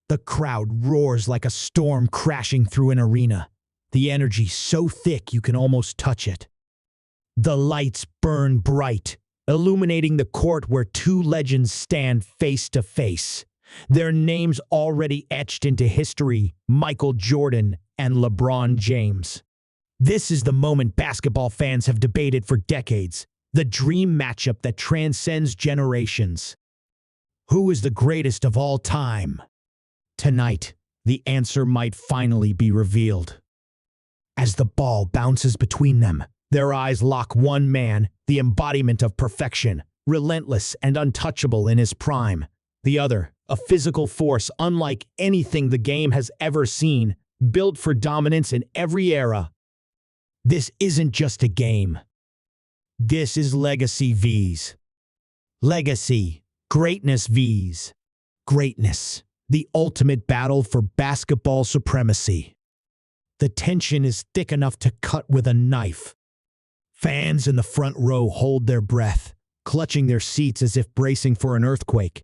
The crowd roars like a storm crashing through an arena, the energy so thick you can almost touch it. The lights burn bright, illuminating the court where two legends stand face to face. Their names already etched into history, Michael Jordan and LeBron James. This is the moment basketball fans have debated for decades, the dream matchup that transcends generations. Who is the greatest of all time? Tonight, the answer might finally be revealed. As the ball bounces between them, their eyes lock one man, the embodiment of perfection, relentless and untouchable in his prime. The other, a physical force unlike anything the game has ever seen, built for dominance in every era. This isn't just a game. This is Legacy Vs. Legacy, Greatness Vs. Greatness, the ultimate battle for basketball supremacy. The tension is thick enough to cut with a knife. Fans in the front row hold their breath, clutching their seats as if bracing for an earthquake.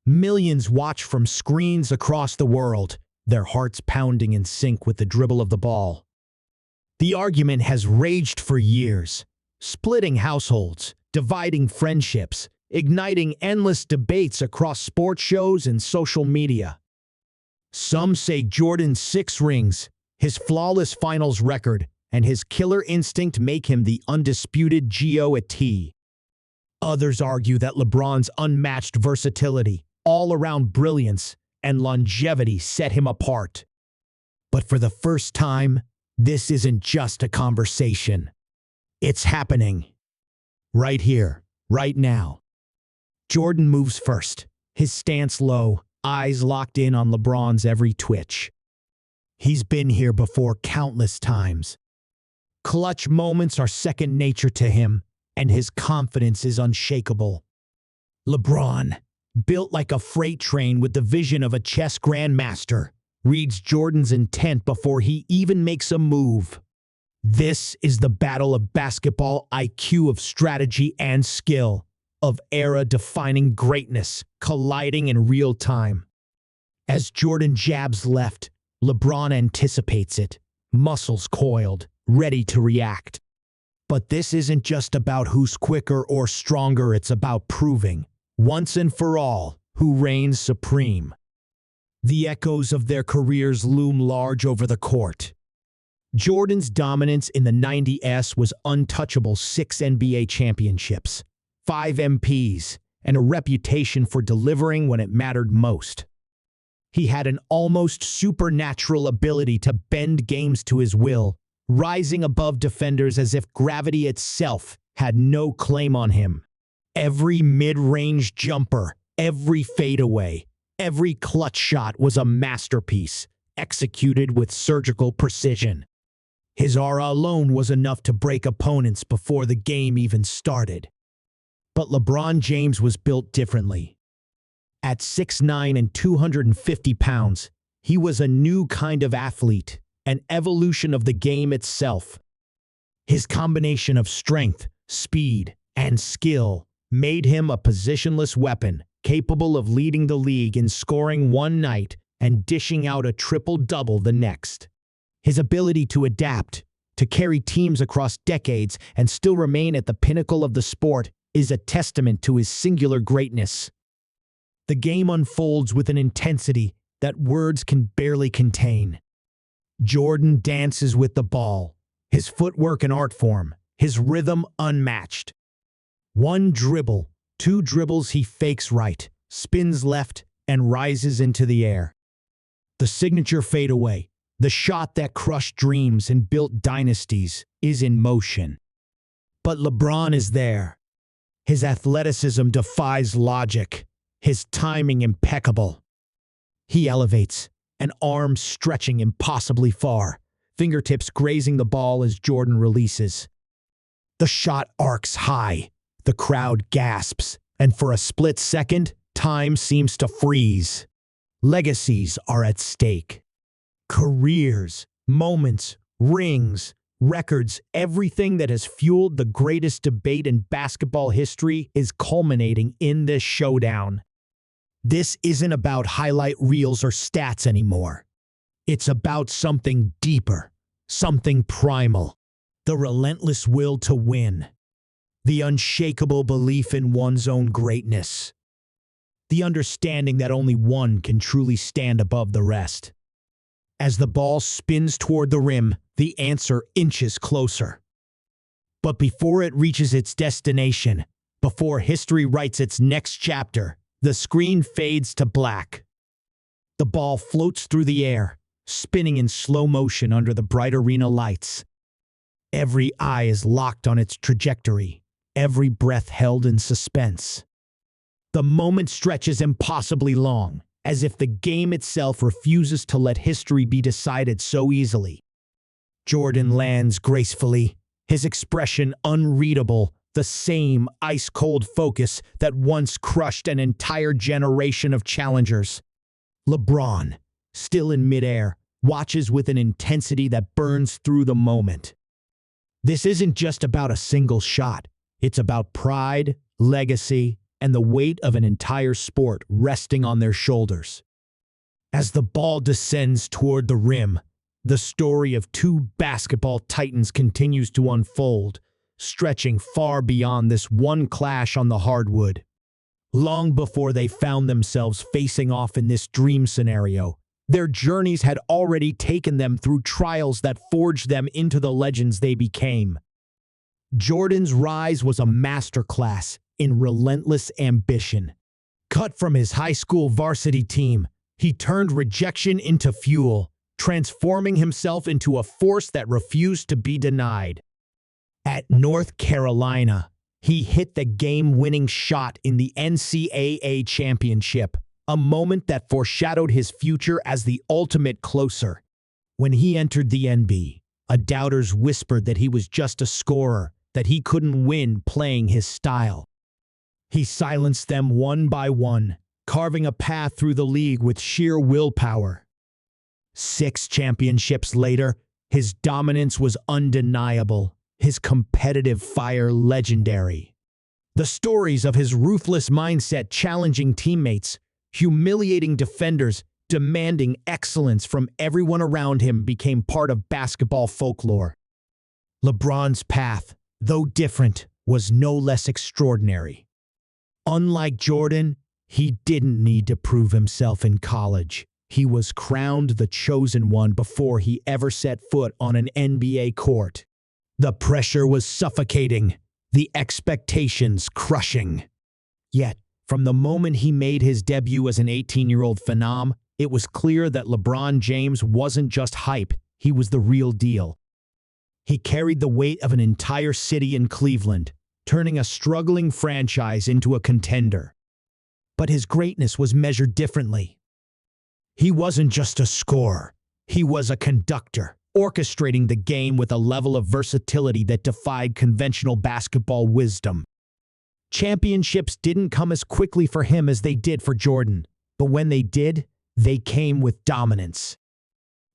Millions watch from screens across the world, their hearts pounding in sync with the dribble of the ball. The argument has raged for years, splitting households, dividing friendships, igniting endless debates across sports shows and social media. Some say Jordan's 6 rings, his flawless finals record, and his killer instinct make him the undisputed GOAT. Others argue that LeBron's unmatched versatility, all-around brilliance, and longevity set him apart. But for the first time, this isn't just a conversation. It's happening. Right here, right now. Jordan moves first, his stance low, eyes locked in on LeBron's every twitch. He's been here before countless times. Clutch moments are second nature to him, and his confidence is unshakable. LeBron, built like a freight train with the vision of a chess grandmaster, reads Jordan's intent before he even makes a move. This is the battle of basketball IQ, of strategy and skill, of era-defining greatness colliding in real time. As Jordan jabs left, LeBron anticipates it, muscles coiled, ready to react. But this isn't just about who's quicker or stronger, it's about proving, once and for all, who reigns supreme. The echoes of their careers loom large over the court. Jordan's dominance in the 90s was untouchable: 6 NBA championships, 5 MPs, and a reputation for delivering when it mattered most. He had an almost supernatural ability to bend games to his will, rising above defenders as if gravity itself had no claim on him. Every mid-range jumper, every fadeaway, every clutch shot was a masterpiece, executed with surgical precision. His aura alone was enough to break opponents before the game even started. But LeBron James was built differently. At 6'9" and 250 pounds, he was a new kind of athlete, an evolution of the game itself. His combination of strength, speed, and skill made him a positionless weapon, capable of leading the league in scoring one night and dishing out a triple-double the next. His ability to adapt, to carry teams across decades and still remain at the pinnacle of the sport is a testament to his singular greatness. The game unfolds with an intensity that words can barely contain. Jordan dances with the ball, his footwork an art form, his rhythm unmatched. One dribble, 2 dribbles he fakes right, spins left, and rises into the air. The signature fadeaway, the shot that crushed dreams and built dynasties, is in motion. But LeBron is there. His athleticism defies logic, his timing impeccable. He elevates, an arm stretching impossibly far, fingertips grazing the ball as Jordan releases. The shot arcs high, the crowd gasps, and for a split second, time seems to freeze. Legacies are at stake. Careers, moments, rings, records, everything that has fueled the greatest debate in basketball history is culminating in this showdown. This isn't about highlight reels or stats anymore. It's about something deeper, something primal. The relentless will to win. The unshakable belief in one's own greatness. The understanding that only one can truly stand above the rest. As the ball spins toward the rim, the answer inches closer. But before it reaches its destination, before history writes its next chapter, the screen fades to black. The ball floats through the air, spinning in slow motion under the bright arena lights. Every eye is locked on its trajectory, every breath held in suspense. The moment stretches impossibly long, as if the game itself refuses to let history be decided so easily. Jordan lands gracefully, his expression unreadable, the same ice-cold focus that once crushed an entire generation of challengers. LeBron, still in midair, watches with an intensity that burns through the moment. This isn't just about a single shot. It's about pride, legacy, and the weight of an entire sport resting on their shoulders. As the ball descends toward the rim, the story of two basketball titans continues to unfold, stretching far beyond this one clash on the hardwood. Long before they found themselves facing off in this dream scenario, their journeys had already taken them through trials that forged them into the legends they became. Jordan's rise was a masterclass in relentless ambition. Cut from his high school varsity team, he turned rejection into fuel, transforming himself into a force that refused to be denied. At North Carolina, he hit the game-winning shot in the NCAA championship, a moment that foreshadowed his future as the ultimate closer. When he entered the NBA, doubters whispered that he was just a scorer, that he couldn't win playing his style. He silenced them one by one, carving a path through the league with sheer willpower. 6 championships later, his dominance was undeniable, his competitive fire legendary. The stories of his ruthless mindset challenging teammates, humiliating defenders, demanding excellence from everyone around him became part of basketball folklore. LeBron's path, though different, was no less extraordinary. Unlike Jordan, he didn't need to prove himself in college. He was crowned the chosen one before he ever set foot on an NBA court. The pressure was suffocating, the expectations crushing. Yet, from the moment he made his debut as an 18-year-old phenom, it was clear that LeBron James wasn't just hype, he was the real deal. He carried the weight of an entire city in Cleveland, turning a struggling franchise into a contender. But his greatness was measured differently. He wasn't just a scorer, he was a conductor, orchestrating the game with a level of versatility that defied conventional basketball wisdom. Championships didn't come as quickly for him as they did for Jordan, but when they did, they came with dominance.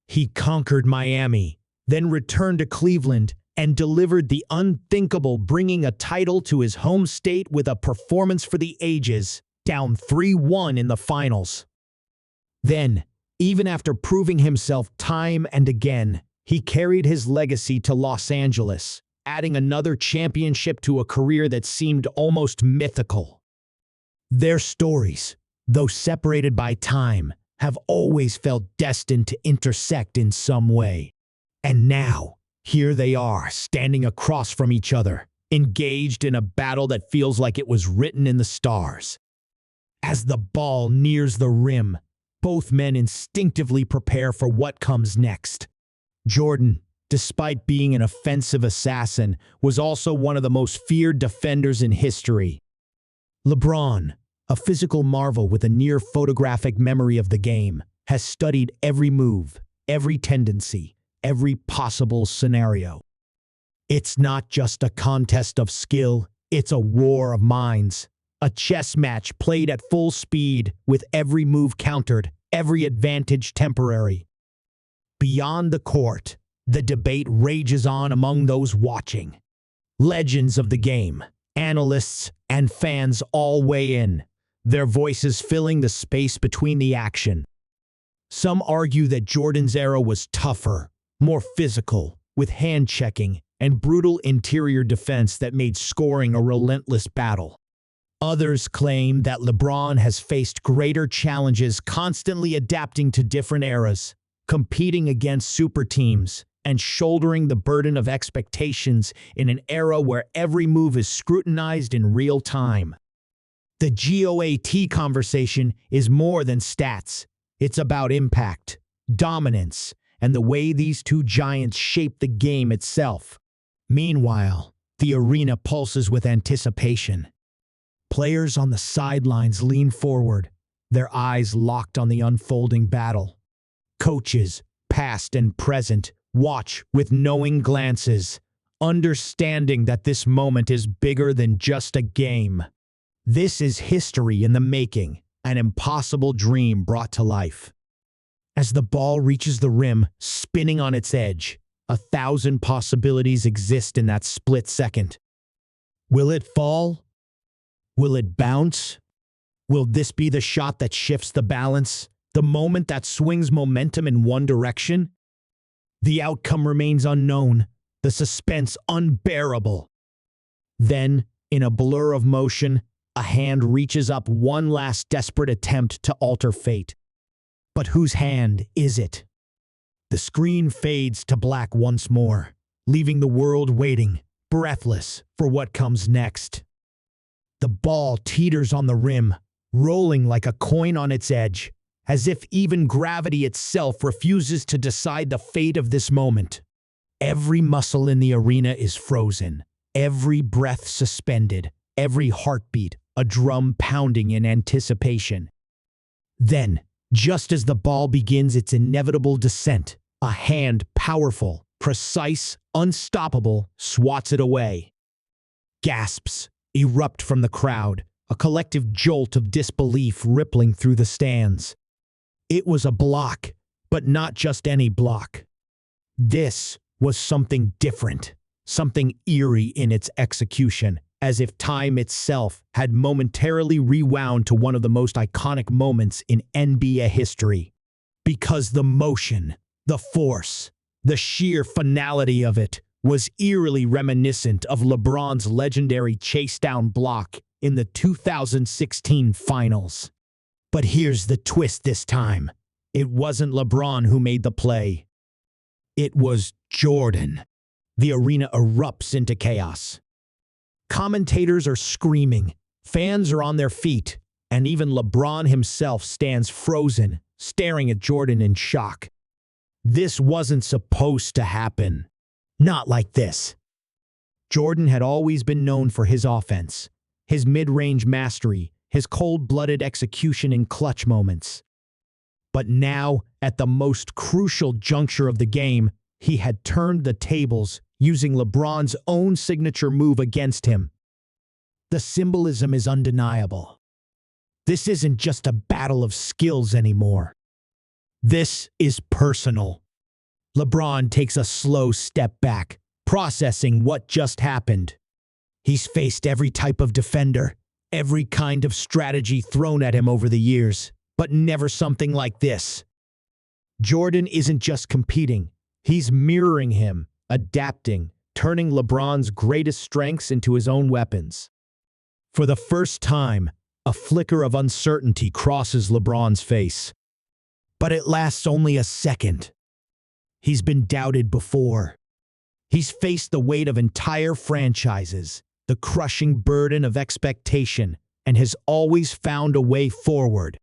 He conquered Miami, then returned to Cleveland and delivered the unthinkable, bringing a title to his home state with a performance for the ages, down 3-1 in the finals. Then, even after proving himself time and again, he carried his legacy to Los Angeles, adding another championship to a career that seemed almost mythical. Their stories, though separated by time, have always felt destined to intersect in some way. And now, here they are, standing across from each other, engaged in a battle that feels like it was written in the stars. As the ball nears the rim, both men instinctively prepare for what comes next. Jordan, despite being an offensive assassin, was also one of the most feared defenders in history. LeBron, a physical marvel with a near photographic memory of the game, has studied every move, every tendency, every possible scenario. It's not just a contest of skill, it's a war of minds. A chess match played at full speed, with every move countered, every advantage temporary. Beyond the court, the debate rages on among those watching. Legends of the game, analysts, and fans all weigh in. their voices filling the space between the action. Some argue that Jordan's era was tougher, more physical, with hand-checking and brutal interior defense that made scoring a relentless battle. Others claim that LeBron has faced greater challenges, constantly adapting to different eras, competing against super teams, and shouldering the burden of expectations in an era where every move is scrutinized in real time. The GOAT conversation is more than stats. It's about impact, dominance, and the way these two giants shape the game itself. Meanwhile, the arena pulses with anticipation. Players on the sidelines lean forward, their eyes locked on the unfolding battle. Coaches, past and present, watch with knowing glances, understanding that this moment is bigger than just a game. This is history in the making, an impossible dream brought to life. As the ball reaches the rim, spinning on its edge, 1,000 possibilities exist in that split second. Will it fall? Will it bounce? Will this be the shot that shifts the balance, the moment that swings momentum in one direction? The outcome remains unknown, the suspense unbearable. Then, in a blur of motion, a hand reaches up one last desperate attempt to alter fate. But whose hand is it? The screen fades to black once more, leaving the world waiting, breathless, for what comes next. The ball teeters on the rim, rolling like a coin on its edge, as if even gravity itself refuses to decide the fate of this moment. Every muscle in the arena is frozen, every breath suspended, every heartbeat a drum pounding in anticipation. Then, just as the ball begins its inevitable descent, a hand powerful, precise, unstoppable, swats it away. Gasps erupt from the crowd, a collective jolt of disbelief rippling through the stands. It was a block, but not just any block. This was something different, something eerie in its execution, as if time itself had momentarily rewound to one of the most iconic moments in NBA history. Because the motion, the force, the sheer finality of it was eerily reminiscent of LeBron's legendary chase-down block in the 2016 finals. But here's the twist this time. It wasn't LeBron who made the play. It was Jordan. The arena erupts into chaos. Commentators are screaming, fans are on their feet, and even LeBron himself stands frozen, staring at Jordan in shock. This wasn't supposed to happen. Not like this. Jordan had always been known for his offense, his mid-range mastery, his cold-blooded execution in clutch moments. But now, at the most crucial juncture of the game, he had turned the tables, using LeBron's own signature move against him. The symbolism is undeniable. This isn't just a battle of skills anymore. This is personal. LeBron takes a slow step back, processing what just happened. He's faced every type of defender, every kind of strategy thrown at him over the years, but never something like this. Jordan isn't just competing, he's mirroring him, adapting, turning LeBron's greatest strengths into his own weapons. For the first time, a flicker of uncertainty crosses LeBron's face. But it lasts only a second. He's been doubted before. He's faced the weight of entire franchises, the crushing burden of expectation, and has always found a way forward.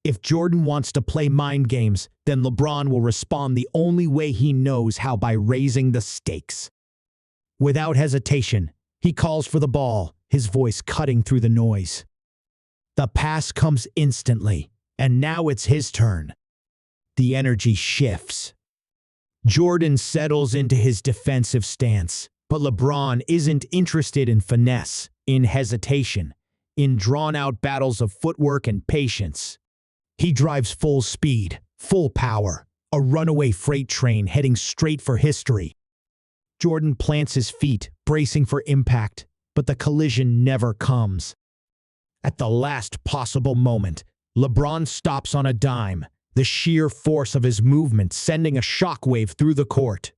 If Jordan wants to play mind games, then LeBron will respond the only way he knows how, by raising the stakes. Without hesitation, he calls for the ball, his voice cutting through the noise. The pass comes instantly, and now it's his turn. The energy shifts. Jordan settles into his defensive stance, but LeBron isn't interested in finesse, in hesitation, in drawn-out battles of footwork and patience. He drives full speed, full power, a runaway freight train heading straight for history. Jordan plants his feet, bracing for impact, but the collision never comes. At the last possible moment, LeBron stops on a dime, the sheer force of his movement sending a shockwave through the court.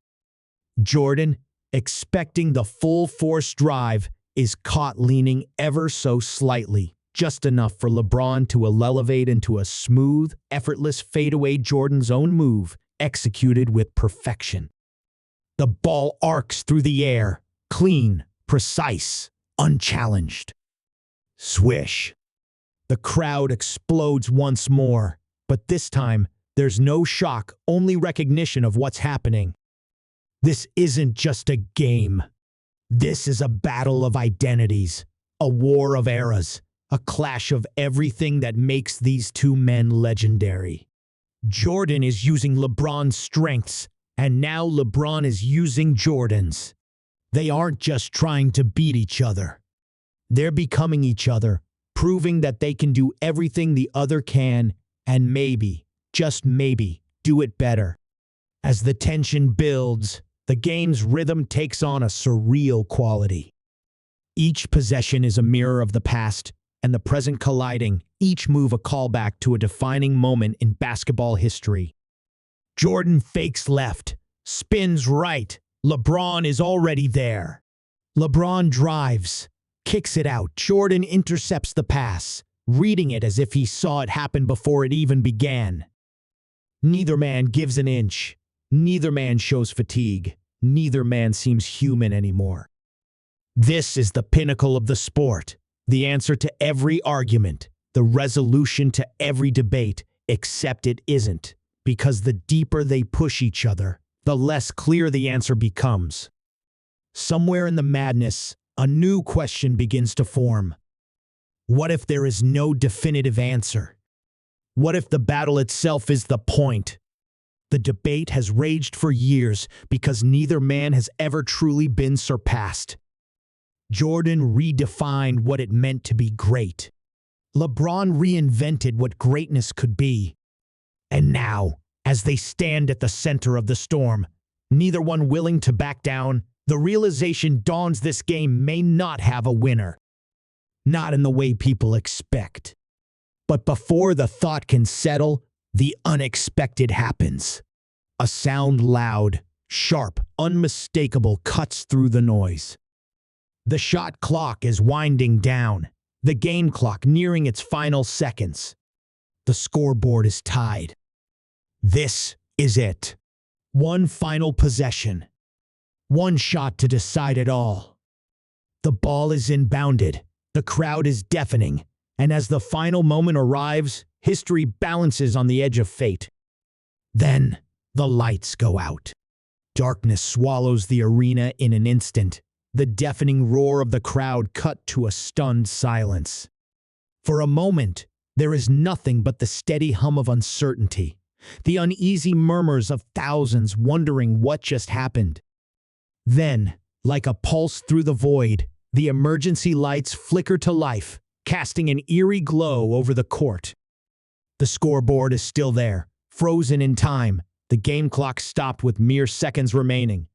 Jordan, expecting the full force drive, is caught leaning ever so slightly, just enough for LeBron to elevate into a smooth, effortless fadeaway Jordan's own move, executed with perfection. The ball arcs through the air, clean, precise, unchallenged. Swish. The crowd explodes once more, but this time, there's no shock, only recognition of what's happening. This isn't just a game. This is a battle of identities, a war of eras, a clash of everything that makes these two men legendary. Jordan is using LeBron's strengths, and now LeBron is using Jordan's. They aren't just trying to beat each other. They're becoming each other, proving that they can do everything the other can, and maybe, just maybe, do it better. As the tension builds, the game's rhythm takes on a surreal quality. Each possession is a mirror of the past, and the present colliding, each move a callback to a defining moment in basketball history. Jordan fakes left, spins right. LeBron is already there. LeBron drives, kicks it out. Jordan intercepts the pass, reading it as if he saw it happen before it even began. Neither man gives an inch. Neither man shows fatigue. Neither man seems human anymore. This is the pinnacle of the sport, the answer to every argument, the resolution to every debate, except it isn't, because the deeper they push each other, the less clear the answer becomes. Somewhere in the madness, a new question begins to form. What if there is no definitive answer? What if the battle itself is the point? The debate has raged for years because neither man has ever truly been surpassed. Jordan redefined what it meant to be great. LeBron reinvented what greatness could be. And now, as they stand at the center of the storm, neither one willing to back down, the realization dawns this game may not have a winner. Not in the way people expect. But before the thought can settle, the unexpected happens. A sound loud, sharp, unmistakable cuts through the noise. The shot clock is winding down, the game clock nearing its final seconds. The scoreboard is tied. This is it. One final possession. One shot to decide it all. The ball is inbounded. The crowd is deafening. And as the final moment arrives, history balances on the edge of fate. Then, the lights go out. Darkness swallows the arena in an instant. The deafening roar of the crowd cut to a stunned silence. For a moment, there is nothing but the steady hum of uncertainty, the uneasy murmurs of thousands wondering what just happened. Then, like a pulse through the void, the emergency lights flicker to life, casting an eerie glow over the court. The scoreboard is still there, frozen in time. The game clock stopped with mere seconds remaining.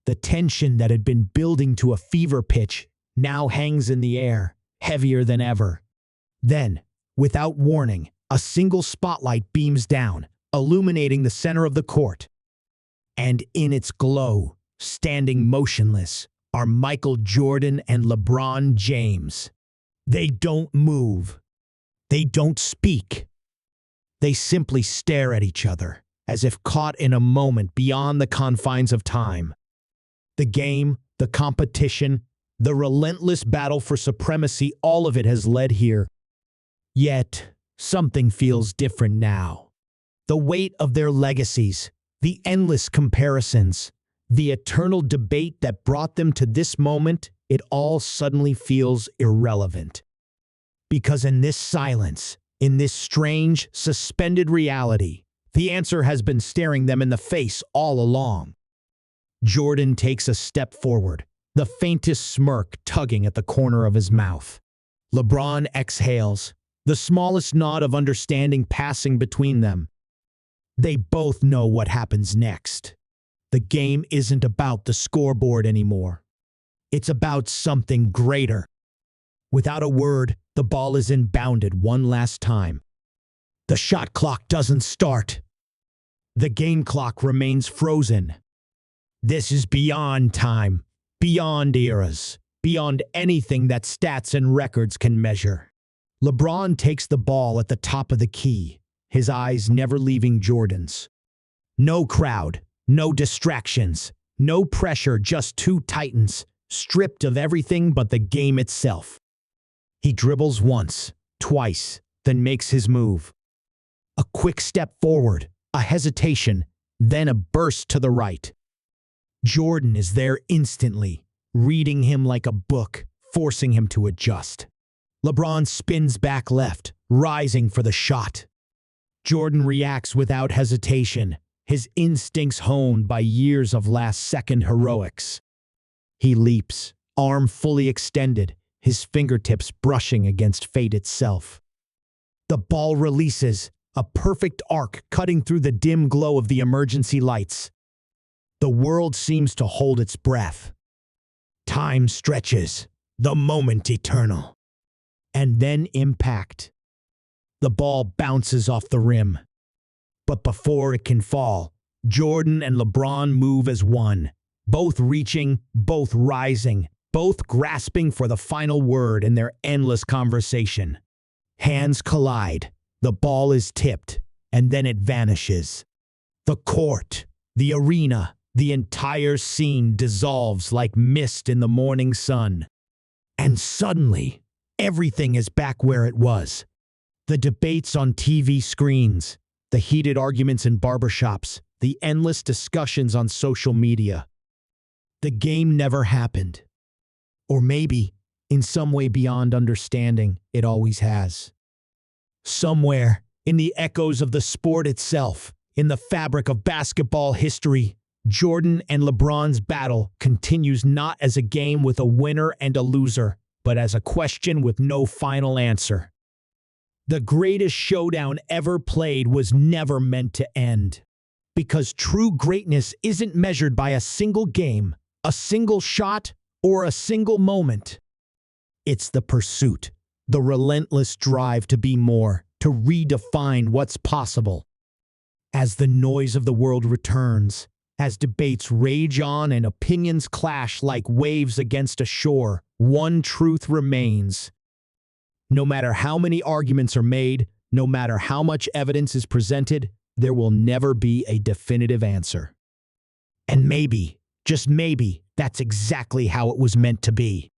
The tension that had been building to a fever pitch now hangs in the air, heavier than ever. Then, without warning, a single spotlight beams down, illuminating the center of the court. And in its glow, standing motionless, are Michael Jordan and LeBron James. They don't move. They don't speak. They simply stare at each other, as if caught in a moment beyond the confines of time. The game, the competition, the relentless battle for supremacy, all of it has led here. Yet, something feels different now. The weight of their legacies, the endless comparisons, the eternal debate that brought them to this moment, it all suddenly feels irrelevant. Because in this silence, in this strange, suspended reality, the answer has been staring them in the face all along. Jordan takes a step forward, the faintest smirk tugging at the corner of his mouth. LeBron exhales, the smallest nod of understanding passing between them. They both know what happens next. The game isn't about the scoreboard anymore. It's about something greater. Without a word, The ball is inbounded one last time. The shot clock doesn't start. The game clock remains frozen. This is beyond time, beyond eras, beyond anything that stats and records can measure. LeBron takes the ball at the top of the key, his eyes never leaving Jordan's. No crowd, no distractions, no pressure, just two titans, stripped of everything but the game itself. He dribbles once, twice, then makes his move. A quick step forward, a hesitation, then a burst to the right. Jordan is there instantly, reading him like a book, forcing him to adjust. LeBron spins back left, rising for the shot. Jordan reacts without hesitation, his instincts honed by years of last-second heroics. He leaps, arm fully extended, his fingertips brushing against fate itself. The ball releases, a perfect arc cutting through the dim glow of the emergency lights. The world seems to hold its breath. Time stretches, the moment eternal. And then impact. The ball bounces off the rim. But before it can fall, Jordan and LeBron move as one, both reaching, both rising, both grasping for the final word in their endless conversation. Hands collide, the ball is tipped, and then it vanishes. The court, the arena, the entire scene dissolves like mist in the morning sun. And suddenly, everything is back where it was. The debates on TV screens, the heated arguments in barbershops, the endless discussions on social media. The game never happened. Or maybe, in some way beyond understanding, it always has. Somewhere, in the echoes of the sport itself, in the fabric of basketball history, Jordan and LeBron's battle continues not as a game with a winner and a loser, but as a question with no final answer. The greatest showdown ever played was never meant to end. Because true greatness isn't measured by a single game, a single shot, or a single moment. It's the pursuit, the relentless drive to be more, to redefine what's possible. As the noise of the world returns, as debates rage on and opinions clash like waves against a shore, one truth remains. No matter how many arguments are made, no matter how much evidence is presented, there will never be a definitive answer. And maybe, just maybe, that's exactly how it was meant to be.